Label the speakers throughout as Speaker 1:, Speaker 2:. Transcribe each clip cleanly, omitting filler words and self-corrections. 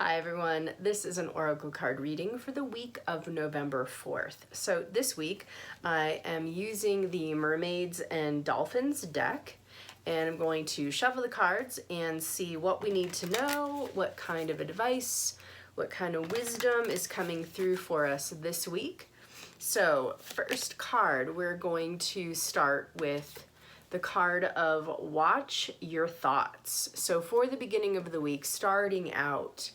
Speaker 1: Hi everyone, this is an oracle card reading for the week of November 4th. So this week I am using the Mermaids and Dolphins deck, and I'm going to shuffle the cards and see what we need to know, what kind of advice, what kind of wisdom is coming through for us this week. So first card, we're going to start with the card of Watch Your Thoughts. So for the beginning of the week, starting out,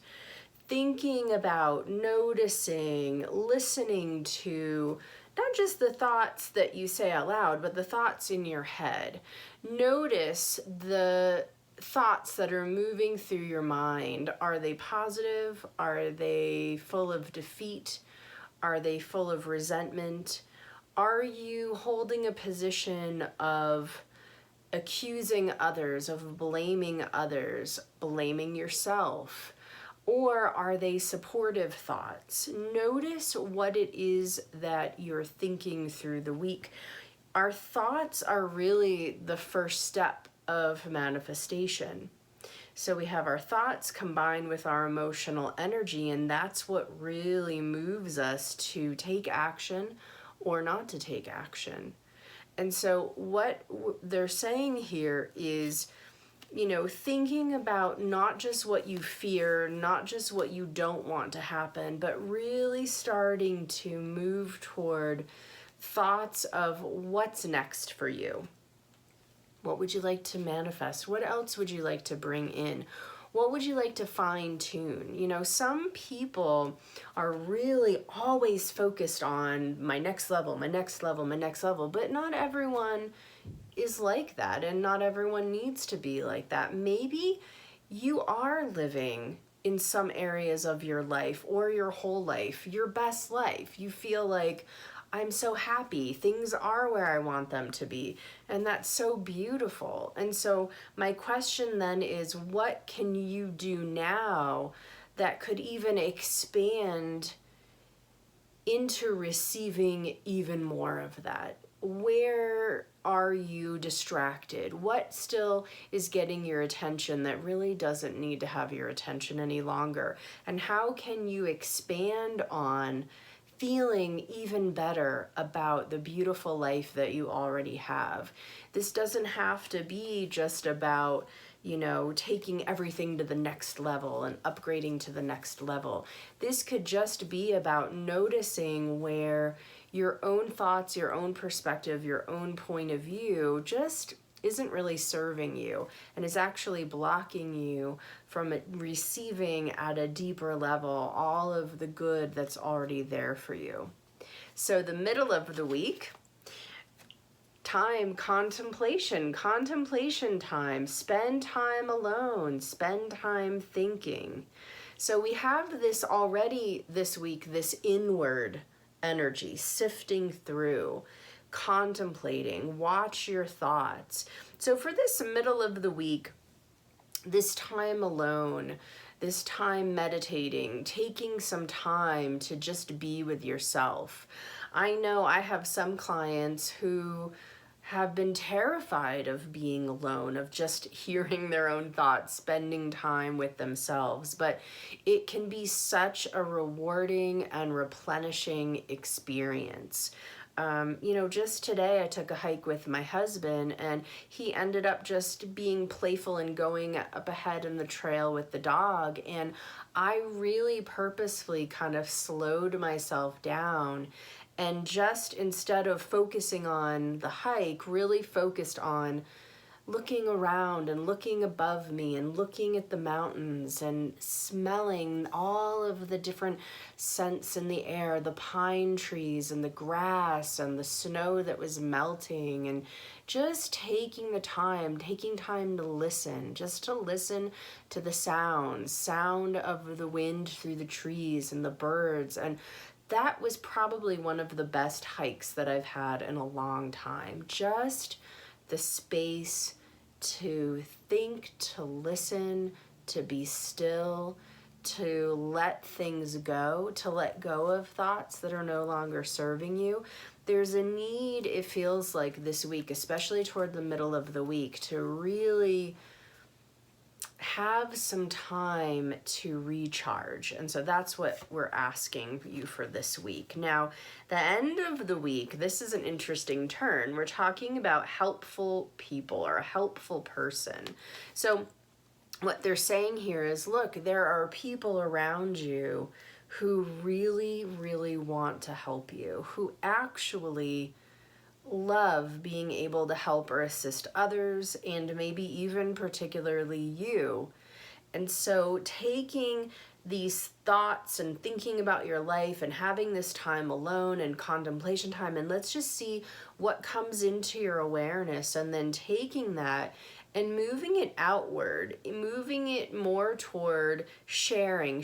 Speaker 1: thinking about, noticing, listening to not just the thoughts that you say out loud, but the thoughts in your head. Notice the thoughts that are moving through your mind. Are they positive? Are they full of defeat? Are they full of resentment? Are you holding a position of accusing others, of blaming others, blaming yourself? Or are they supportive thoughts? Notice what it is that you're thinking through the week. Our thoughts are really the first step of manifestation. So we have our thoughts combined with our emotional energy, and that's what really moves us to take action or not to take action. And so what they're saying here is, thinking about not just what you fear, not just what you don't want to happen, but really starting to move toward thoughts of what's next for you. What would you like to manifest? What else would you like to bring in? What would you like to fine tune? Some people are really always focused on my next level, my next level, my next level, but not everyone is like that, and not everyone needs to be like that. Maybe you are living in some areas of your life or your whole life, your best life. You feel like, I'm so happy, things are where I want them to be, and that's so beautiful. And so my question then is, what can you do now that could even expand into receiving even more of that? Where are you distracted? What still is getting your attention that really doesn't need to have your attention any longer? And how can you expand on feeling even better about the beautiful life that you already have? This doesn't have to be just about, taking everything to the next level and upgrading to the next level. This could just be about noticing where your own thoughts, your own perspective, your own point of view just isn't really serving you and is actually blocking you from receiving at a deeper level all of the good that's already there for you. So the middle of the week, time, contemplation time, spend time alone, spend time thinking. So we have this already this week, this inward energy, sifting through, contemplating, watch your thoughts. So for this middle of the week, this time alone, this time meditating, taking some time to just be with yourself. I know I have some clients who have been terrified of being alone, of just hearing their own thoughts, spending time with themselves. But it can be such a rewarding and replenishing experience. Just today I took a hike with my husband, and he ended up just being playful and going up ahead in the trail with the dog. And I really purposefully kind of slowed myself down and just, instead of focusing on the hike, really focused on looking around and looking above me and looking at the mountains and smelling all of the different scents in the air, the pine trees and the grass and the snow that was melting, and just taking time to listen, just to listen to the sound of the wind through the trees and the birds. And that was probably one of the best hikes that I've had in a long time. Just the space to think, to listen, to be still, to let things go, to let go of thoughts that are no longer serving you. There's a need, it feels like this week, especially toward the middle of the week, to really have some time to recharge. And so that's what we're asking you for this week. Now, the end of the week, this is an interesting turn. We're talking about helpful people or a helpful person. So what they're saying here is, look, there are people around you who really, really want to help you, who actually love being able to help or assist others, and maybe even particularly you. And so taking these thoughts and thinking about your life and having this time alone and contemplation time, and let's just see what comes into your awareness, and then taking that and moving it outward, moving it more toward sharing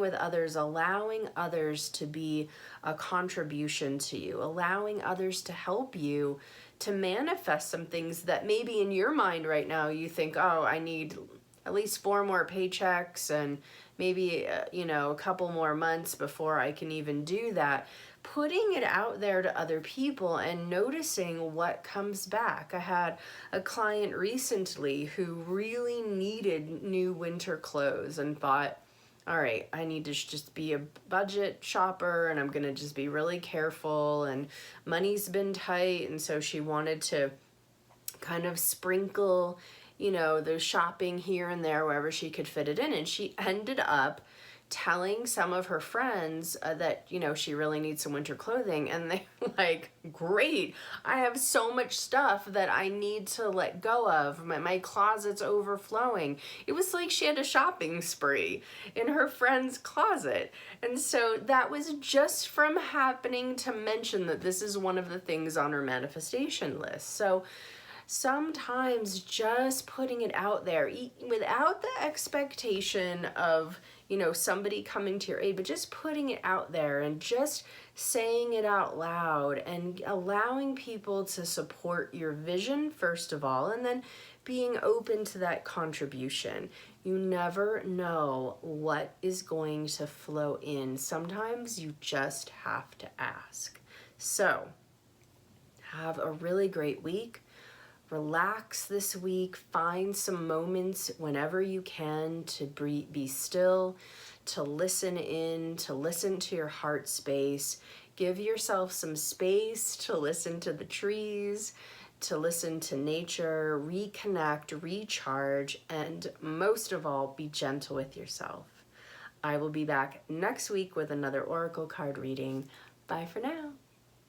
Speaker 1: with others, allowing others to be a contribution to you, allowing others to help you to manifest some things that maybe in your mind right now you think, oh, I need at least 4 more paychecks and maybe, a couple more months before I can even do that. Putting it out there to other people and noticing what comes back. I had a client recently who really needed new winter clothes and thought, all right, I need to just be a budget shopper, and I'm going to just be really careful, and money's been tight. And so she wanted to kind of sprinkle, the shopping here and there wherever she could fit it in. And she ended up telling some of her friends that, she really needs some winter clothing. And they were like, great, I have so much stuff that I need to let go of. My closet's overflowing. It was like she had a shopping spree in her friend's closet. And so that was just from happening to mention that this is one of the things on her manifestation list. So sometimes just putting it out there without the expectation of, somebody coming to your aid, but just putting it out there and just saying it out loud and allowing people to support your vision, first of all, and then being open to that contribution. You never know what is going to flow in. Sometimes you just have to ask. So, have a really great week. Relax this week. Find some moments whenever you can to be still, to listen in, to listen to your heart space. Give yourself some space to listen to the trees, to listen to nature, reconnect, recharge, and most of all, be gentle with yourself. I will be back next week with another Oracle card reading. Bye for now.